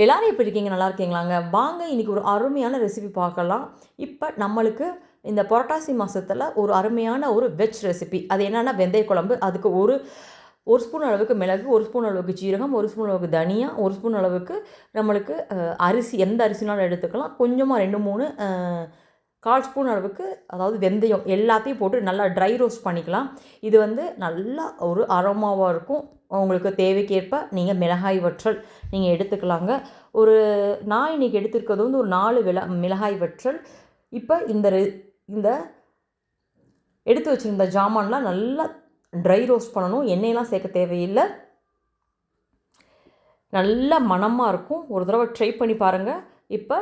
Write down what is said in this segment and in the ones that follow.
எல்லாரும் எப்படி இருக்கீங்க? நல்லா இருக்கீங்களாங்க? வாங்க இன்றைக்கி ஒரு அருமையான ரெசிபி பார்க்கலாம். இப்போ நம்மளுக்கு இந்த புரட்டாசி மாதத்தில் ஒரு அருமையான ஒரு வெஜ் ரெசிபி. அது என்னென்னா வெந்தய குழம்பு. அதுக்கு ஒரு ஒரு ஸ்பூன் அளவுக்கு மிளகு, ஒரு ஸ்பூன் அளவுக்கு ஜீரகம், ஒரு ஸ்பூன் அளவுக்கு தனியா, ஒரு ஸ்பூன் அளவுக்கு நம்மளுக்கு அரிசி, எந்த அரிசினாலும் எடுத்துக்கலாம். கொஞ்சமாக 2, 3 1/4 ஸ்பூன் அளவுக்கு, அதாவது வெந்தயம் எல்லாத்தையும் போட்டு நல்லா ட்ரை ரோஸ்ட் பண்ணிக்கலாம். இது வந்து நல்லா ஒரு அரோமாவாக இருக்கும். உங்களுக்கு தேவைக்கேற்ப நீங்கள் மிளகாய் வற்றல் நீங்கள் எடுத்துக்கலாங்க. நான் இன்றைக்கி எடுத்துருக்கிறது வந்து ஒரு 4 மிளகாய் வற்றல். இப்போ இந்த எடுத்து வச்சுருந்த ஜாமான்லாம் நல்லா ட்ரை ரோஸ்ட் பண்ணணும். எண்ணெயெல்லாம் சேர்க்க தேவையில்லை. நல்ல மணமாக இருக்கும். ஒரு தடவை ட்ரை பண்ணி பாருங்கள். இப்போ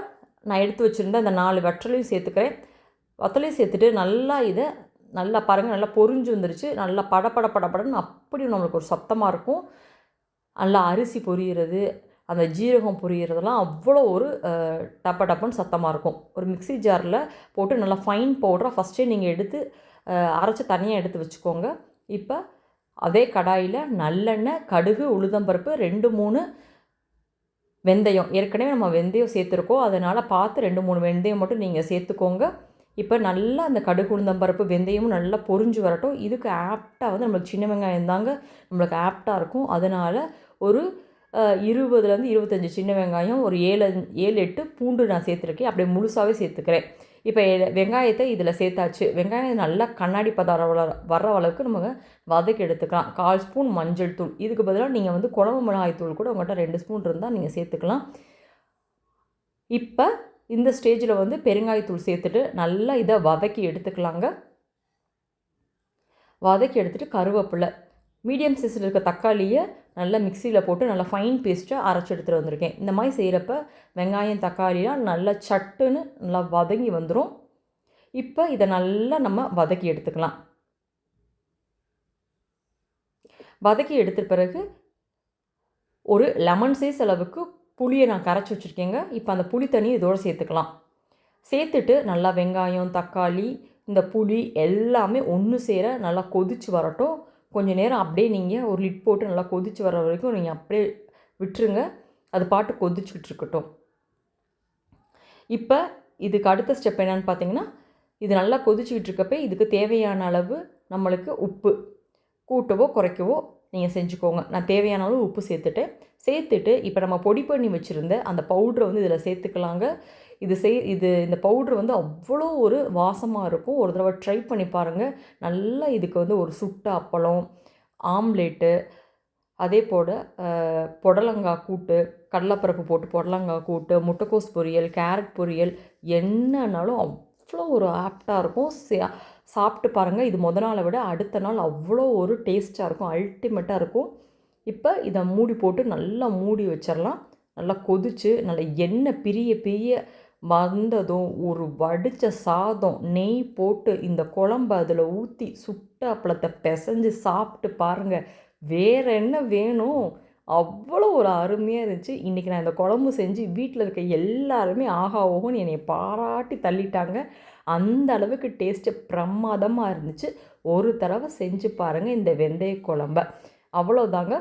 நான் எடுத்து வச்சுருந்த அந்த 4 வற்றலையும் சேர்த்துக்கிறேன். வற்றலையும் சேர்த்துட்டு நல்லா பாருங்கள், நல்லா பொரிஞ்சு வந்துருச்சு. நல்லா படன்னு அப்படி நம்மளுக்கு ஒரு சத்தமாக இருக்கும். நல்லா அரிசி பொரியிறது, அந்த ஜீரகம் பொரியிறதெல்லாம் அவ்வளோ ஒரு டப்புன்னு சத்தமாக இருக்கும். ஒரு மிக்ஸி ஜாரில் போட்டு நல்லா ஃபைன் பவுடராக ஃபஸ்ட்டே நீங்கள் எடுத்து அரைச்சி தனியாக எடுத்து வச்சுக்கோங்க. இப்போ அதே கடாயில் நல்லெண்ணெய், கடுகு, உளுந்தம்பருப்பு, 2, 3 வெந்தயம். ஏற்கனவே நம்ம வெந்தயம் சேர்த்துருக்கோம். அதனால் பார்த்து 2, 3 வெந்தயம் மட்டும் நீங்கள் சேர்த்துக்கோங்க. இப்போ நல்லா அந்த கடுகு, உளுந்தம்பருப்பு, வெந்தயமும் நல்லா பொரிஞ்சு வரட்டும். இதுக்கு ஆப்டாக வந்து நம்மளுக்கு சின்ன வெங்காயம் தாங்க நம்மளுக்கு ஆப்டாக இருக்கும். அதனால் ஒரு 20லேருந்து 25 சின்ன வெங்காயம், ஒரு 7, 8 பூண்டு நான் சேர்த்துருக்கேன். அப்படியே முழுசாகவே சேர்த்துக்கிறேன். இப்போ வெங்காயத்தை இதில் சேர்த்தாச்சு. வெங்காயம் நல்லா கண்ணாடி பதம் வர்ற அளவுக்கு நம்ம வதக்கி எடுத்துக்கலாம். 1/4 ஸ்பூன் மஞ்சள் தூள். இதுக்கு பதிலாக நீங்கள் வந்து குழம்பு மிளகாய் தூள் கூட உங்கள்கிட்ட 2 ஸ்பூன் இருந்தால் நீங்கள் சேர்த்துக்கலாம். இப்போ இந்த ஸ்டேஜில் வந்து பெருங்காயத்தூள் சேர்த்துட்டு நல்லா இதை வதக்கி எடுத்துக்கலாங்க. வதக்கி எடுத்துகிட்டு கருவேப்பிலை, மீடியம் சைஸில் இருக்க தக்காளியை நல்லா மிக்சியில் போட்டு நல்லா ஃபைன் பேஸ்ட்டாக அரைச்சி எடுத்துகிட்டு வந்திருக்கேன். இந்த மாதிரி செய்கிறப்ப வெங்காயம், தக்காளிலாம் நல்லா சட்டுன்னு நல்லா வதங்கி வந்துடும். இப்போ இதை நல்லா நம்ம வதக்கி எடுத்துக்கலாம். வதக்கி எடுத்த பிறகு ஒரு லெமன் சைஸ் அளவுக்கு புளியை நான் கரைச்சி வச்சுருக்கேங்க. இப்போ அந்த புளி தண்ணியை இதோடு சேர்த்துக்கலாம். சேர்த்துட்டு நல்லா வெங்காயம், தக்காளி, இந்த புளி எல்லாமே ஒன்று சேர நல்லா கொதித்து வரட்டும். கொஞ்சம் நேரம் அப்படியே நீங்கள் ஒரு லிட் போட்டு நல்லா கொதித்து வர வரைக்கும் நீங்கள் அப்படியே விட்டுருங்க. அது பாட்டு கொதிச்சுக்கிட்டு இருக்கட்டும். இப்போ இதுக்கு அடுத்த ஸ்டெப் என்னென்னு பார்த்தீங்கன்னா, இது நல்லா கொதிச்சுக்கிட்டு இருக்கப்போ இதுக்கு தேவையான அளவு நம்மளுக்கு உப்பு கூட்டவோ குறைக்கவோ நீங்கள் செஞ்சுக்கோங்க. நான் தேவையான அளவு உப்பு சேர்த்துட்டு இப்போ நம்ம பொடி பண்ணி வச்சுருந்த அந்த பவுட்ரை வந்து இதில் சேர்த்துக்கலாங்க. இந்த பவுட்ரு வந்து அவ்வளோ ஒரு வாசமாக இருக்கும். ஒரு தடவை ட்ரை பண்ணி பாருங்கள். நல்லா இதுக்கு வந்து ஒரு சுட்ட அப்பளம், ஆம்லேட்டு, அதே போல் புடலங்காய் கூட்டு, கடலைப்பருப்பு போட்டு புடலங்காய் கூட்டு, முட்டைக்கோஸ் பொரியல், கேரட் பொரியல், என்னன்னாலும் அவ்வளோ ஒரு ஆப்டாக இருக்கும். சாப்பிட்டு பாருங்கள். இது நாளை விட அடுத்த நாள் அவ்வளோ ஒரு டேஸ்ட்டாக இருக்கும். அல்டிமேட்டாக இருக்கும். இப்போ இதை மூடி போட்டு நல்லா மூடி வச்சிடலாம். நல்லா கொதித்து நல்லா எண்ணெய் பிரிய வந்ததும் ஒரு வடித்த சாதம், நெய் போட்டு இந்த குழம்பு அதில் ஊற்றி சுட்ட அப்பளத்தை பிசைஞ்சு சாப்பிட்டு பாருங்கள். வேறு என்ன வேணும்? அவ்வளோ ஒரு அருமையாக இருந்துச்சு. இன்றைக்கி நான் இந்த குழம்பு செஞ்சு வீட்டில் இருக்க எல்லாருமே ஆஹா ஓஹோன்னு என்னை பாராட்டி தள்ளிட்டாங்க. அந்த அளவுக்கு டேஸ்ட்டு பிரமாதமாக இருந்துச்சு. ஒரு தடவை செஞ்சு பாருங்கள் இந்த வெந்தய குழம்ப. அவ்வளோதாங்க.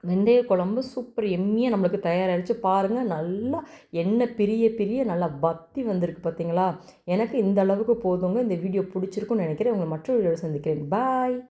வெந்தய குழம்பு சூப்பர் எம்மியாக நம்மளுக்கு தயாராகிடுச்சு. பாருங்கள், நல்லா எண்ணெய் பிரிய நல்லா வத்தி வந்திருக்கு பார்த்தீங்களா? எனக்கு இந்த அளவுக்கு போதுங்க. இந்த வீடியோ பிடிச்சிருக்குன்னு நினைக்கிறேன். உங்களை மற்றொரு வீடியோவில் சந்திக்கிறேன். பாய்.